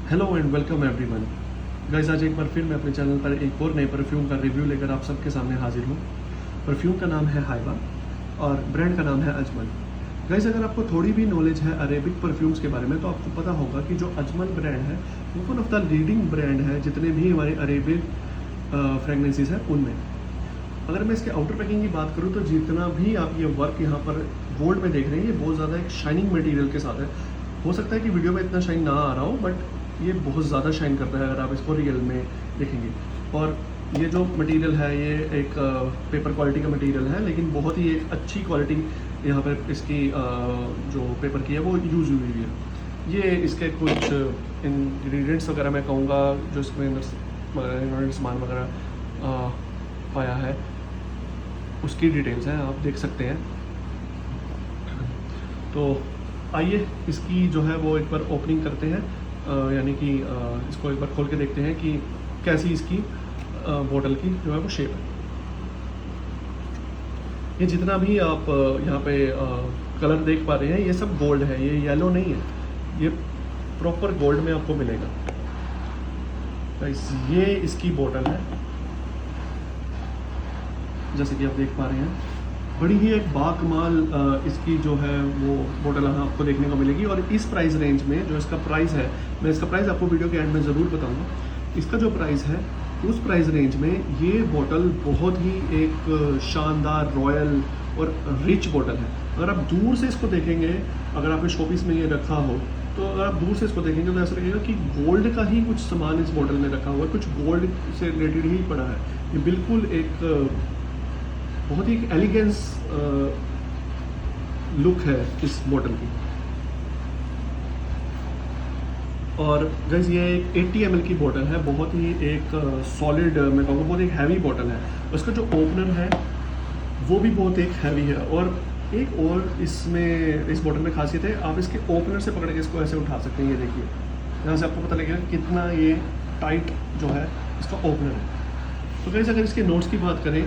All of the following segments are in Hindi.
Hello and welcome everyone. Guys, आज एक बार फिर मैं अपने चैनल पर एक और नए परफ्यूम का रिव्यू लेकर आप सबके सामने हाजिर हूँ। परफ्यूम का नाम है हाइबा और ब्रांड का नाम है अजमल। गाइस, अगर आपको थोड़ी भी नॉलेज है अरेबिक परफ्यूम्स के बारे में तो आपको पता होगा कि जो अजमल ब्रांड है वो one of the leading brand है जितने भी हमारे अरेबिक फ्रेगनेंसेस हैं उनमें। अगर मैं इसके आउटर पैकिंग की बात करूँ तो जितना भी आप ये वर्क यहाँ पर गोल्ड में देख रहे हैं ये बहुत ज़्यादा एक शाइनिंग मटेरियल के साथ है। हो सकता है कि वीडियो में इतना शाइन ना आ रहा हो, बट ये बहुत ज़्यादा शाइन करता है अगर आप इसको रियल में देखेंगे। और ये जो मटेरियल है ये एक पेपर क्वालिटी का मटेरियल है, लेकिन बहुत ही एक अच्छी क्वालिटी यहाँ पर इसकी जो पेपर की है वो यूज़ हुई है। ये इसके कुछ इंग्रेडिएंट्स वगैरह मैं कहूँगा जो इसमें अंदर सामान वगैरह पाया है उसकी डिटेल्स हैं, आप देख सकते हैं। तो आइए इसकी जो है वो एक बार ओपनिंग करते हैं, यानी कि इसको एक बार खोल के देखते हैं कि कैसी इसकी बोतल की जो है वो शेप है। ये जितना भी आप यहाँ पे कलर देख पा रहे हैं ये सब गोल्ड है, ये येलो नहीं है, ये प्रॉपर गोल्ड में आपको मिलेगा। गाइस, ये इसकी बोतल है जैसे कि आप देख पा रहे हैं। बड़ी ही एक बाकमाल इसकी जो है वो बोतल आपको देखने को मिलेगी। और इस प्राइस रेंज में जो इसका प्राइस है, मैं इसका प्राइस आपको वीडियो के एंड में ज़रूर बताऊंगा। इसका जो प्राइस है उस प्राइस रेंज में ये बोतल बहुत ही एक शानदार रॉयल और रिच बोतल है। अगर आप दूर से इसको देखेंगे, अगर आपके शोपीस में ये रखा हो तो अगर आप दूर से इसको देखेंगे तो ऐसा लगेगा कि गोल्ड का ही कुछ सामान इस बोतल में रखा हुआ है, कुछ गोल्ड से रिलेटेड ही पड़ा है। ये बिल्कुल एक बहुत ही एलिगेंस लुक है इस बॉटल की। और गाइस, ये एक 80 ml की बोतल है, बहुत ही एक सॉलिड, मैं कहूँगा बहुत एक हैवी बोतल है। उसका जो ओपनर है वो भी बहुत एक हैवी है। और एक और इसमें इस बोतल में खासियत है, आप इसके ओपनर से पकड़ के इसको ऐसे उठा सकते हैं। ये देखिए, यहाँ से आपको पता लगेगा कितना ये टाइट जो है इसका ओपनर है। तो गाइस, अगर इसके नोट्स की बात करें,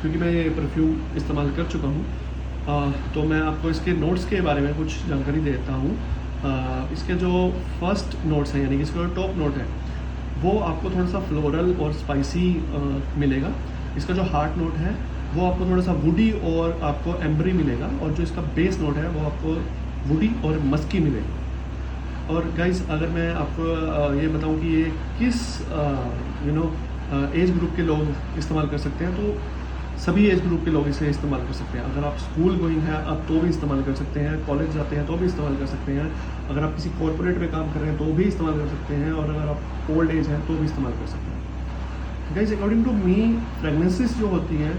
क्योंकि मैं ये परफ्यूम इस्तेमाल कर चुका हूँ, तो मैं आपको इसके नोट्स के बारे में कुछ जानकारी देता हूँ। इसके जो फर्स्ट नोट्स हैं, यानी कि इसका जो टॉप नोट है वो आपको थोड़ा सा फ्लोरल और स्पाइसी मिलेगा। इसका जो हार्ट नोट है वो आपको थोड़ा सा वुडी और आपको एम्बरी मिलेगा। और जो इसका बेस नोट है वो आपको वुडी और मस्की मिलेगा। और गाइस, अगर मैं आपको ये बताऊँ कि ये किस एज ग्रुप के लोग इस्तेमाल कर सकते हैं, तो सभी एज ग्रुप के लोग इसे इस्तेमाल कर सकते हैं। अगर आप स्कूल गोइंग हैं आप तो भी इस्तेमाल कर सकते हैं, कॉलेज जाते हैं तो भी इस्तेमाल कर सकते हैं, अगर आप किसी कॉर्पोरेट में काम कर रहे हैं तो भी इस्तेमाल कर सकते हैं, और अगर आप ओल्ड एज हैं तो भी इस्तेमाल कर सकते हैं। Guys, according to me fragrances जो होती हैं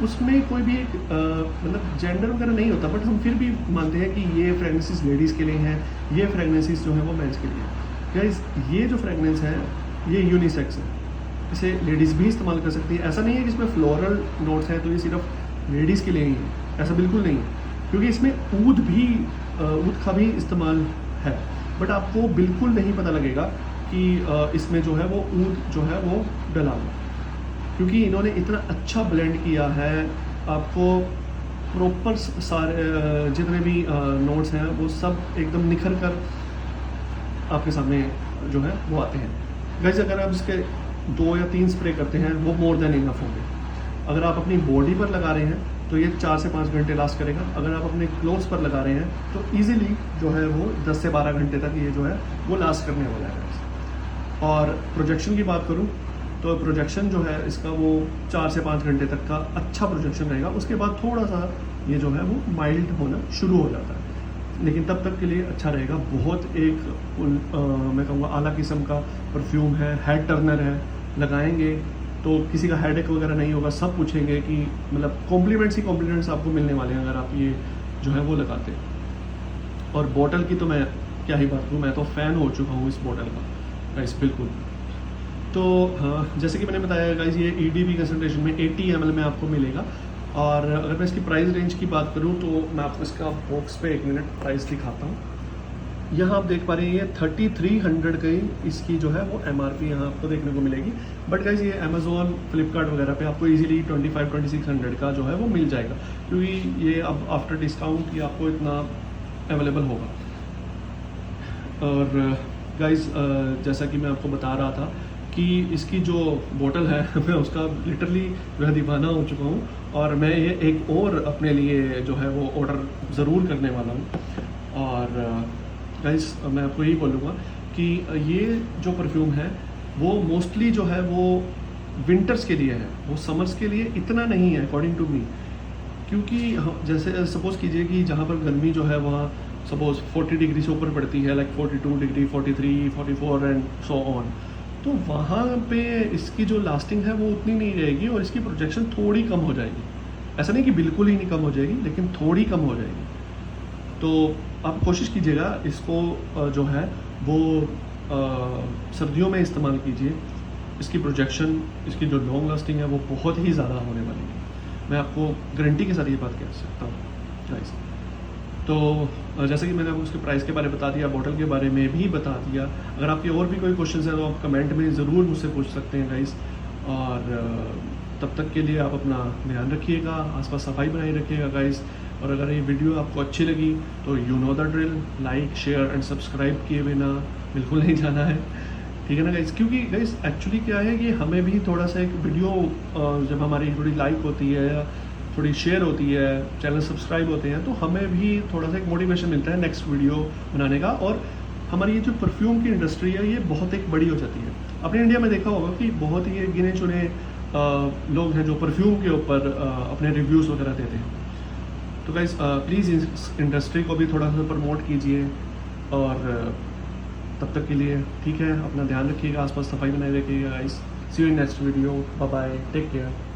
उसमें कोई भी एक मतलब जेंडर वगैरह नहीं होता, बट हम फिर भी मानते हैं कि ये फ्रेगनेंसेस लेडीज़ के लिए हैं, ये फ्रेगनेंसेस जो हैं वो मेंस के लिए। गाइस, ये जो फ्रेगनेंस है ये यूनिसेक्स है, इसे लेडीज़ भी इस्तेमाल कर सकती है। ऐसा नहीं है कि इसमें फ्लोरल नोट्स हैं तो ये सिर्फ लेडीज़ के लिए ही है, ऐसा बिल्कुल नहीं है। क्योंकि इसमें ऊद का भी इस्तेमाल है, बट आपको बिल्कुल नहीं पता लगेगा कि इसमें जो है वो ऊद जो है वो डला हुआ, क्योंकि इन्होंने इतना अच्छा ब्लेंड किया है। आपको प्रॉपर सारे जितने भी नोट्स हैं वो सब एकदम निखर कर आपके सामने जो है वो आते हैं। गाइस, अगर आप इसके 2 या 3 स्प्रे करते हैं वो मोर देन इनफ होंगे। अगर आप अपनी बॉडी पर लगा रहे हैं तो ये 4 से 5 घंटे लास्ट करेगा। अगर आप अपने क्लोथ्स पर लगा रहे हैं तो ईजिली जो है वो 10 से 12 घंटे तक ये जो है वो लास्ट करने वाला है। और प्रोजेक्शन की बात करूं तो प्रोजेक्शन जो है इसका वो 4 से 5 घंटे तक का अच्छा प्रोजेक्शन रहेगा। उसके बाद थोड़ा सा ये जो है वो माइल्ड होना शुरू हो जाता है, लेकिन तब तक के लिए अच्छा रहेगा। बहुत एक मैं कहूँगा आला किस्म का परफ्यूम है, हेड टर्नर है, लगाएंगे तो किसी का हेडेक वगैरह नहीं होगा। सब पूछेंगे कि मतलब कॉम्प्लीमेंट्स ही कॉम्प्लीमेंट्स आपको मिलने वाले हैं अगर आप ये जो है वो लगाते हैं। और बॉटल की तो मैं क्या ही बात करूँ, मैं तो फ़ैन हो चुका हूँ इस बॉटल का गाइस, बिल्कुल। तो हाँ, जैसे कि मैंने बताया गाइस, ये EDB कंसनट्रेशन में 80 ml में आपको मिलेगा। और अगर मैं इसकी प्राइस रेंज की बात करूँ तो मैं आपको इसका बॉक्स पे 1 मिनट प्राइस दिखाता हूँ। यहाँ आप देख पा रहे हैं ये 3300 की इसकी जो है वो MRP यहाँ आपको देखने को मिलेगी। बट गाइस, ये अमेज़ॉन, फ्लिपकार्ट वगैरह पे आपको इजीली 2500-2600 का जो है वो मिल जाएगा, क्योंकि ये अब आफ्टर डिस्काउंट ये आपको इतना अवेलेबल होगा। और गाइस जैसा कि मैं आपको बता रहा था कि इसकी जो बोतल है मैं उसका लिटरली जो है दीवाना हो चुका हूँ, और मैं ये एक और अपने लिए जो है वो ऑर्डर ज़रूर करने वाला हूँ। और गाइस मैं आपको यही बोलूँगा कि ये जो परफ्यूम है वो मोस्टली जो है वो विंटर्स के लिए है, वो समर्स के लिए इतना नहीं है अकॉर्डिंग टू मी। क्योंकि जैसे सपोज़ कीजिए कि जहाँ पर गर्मी जो है वहाँ सपोज़ 40 डिग्री से ऊपर पड़ती है, like 42 degree, 43, 44 and so on, तो वहाँ पे इसकी जो लास्टिंग है वो उतनी नहीं रहेगी और इसकी प्रोजेक्शन थोड़ी कम हो जाएगी। ऐसा नहीं कि बिल्कुल ही नहीं कम हो जाएगी, लेकिन थोड़ी कम हो जाएगी। तो आप कोशिश कीजिएगा इसको जो है वो सर्दियों में इस्तेमाल कीजिए। इसकी प्रोजेक्शन, इसकी जो लॉन्ग लास्टिंग है वो बहुत ही ज़्यादा होने वाली है, मैं आपको गारंटी के साथ ये बात कह सकता हूँ गाइस। तो जैसे कि मैंने आपको उसके प्राइस के बारे में बता दिया, बॉटल के बारे में भी बता दिया। अगर आपके और भी कोई क्वेश्चन है तो आप कमेंट में ज़रूर मुझसे पूछ सकते हैं गाइस। और तब तक के लिए आप अपना ध्यान रखिएगा, आसपास सफाई बनाए रखिएगा गाइस। और अगर ये वीडियो आपको अच्छी लगी तो you know the drill, like share and subscribe किए बिना बिल्कुल नहीं जाना है, ठीक है ना गाइस। क्योंकि गाइस एक्चुअली क्या है कि हमें भी थोड़ा सा एक वीडियो जब हमारी थोड़ी लाइक होती है या थोड़ी शेयर होती है, चैनल सब्सक्राइब होते हैं, तो हमें भी थोड़ा सा एक मोटिवेशन मिलता है नेक्स्ट वीडियो बनाने का। और हमारी ये जो परफ्यूम की इंडस्ट्री है ये बहुत एक बड़ी हो जाती है। अपने इंडिया में देखा होगा कि बहुत ही गिने चुने लोग हैं जो परफ्यूम के ऊपर अपने रिव्यूज़ वगैरह देते हैं। तो गाइस प्लीज़ इस इंडस्ट्री को भी थोड़ा सा प्रमोट कीजिए। और तब तक के लिए ठीक है, अपना ध्यान रखिएगा, आसपास सफाई बनाए रखिएगा guys. See you in next video, bye bye, take care.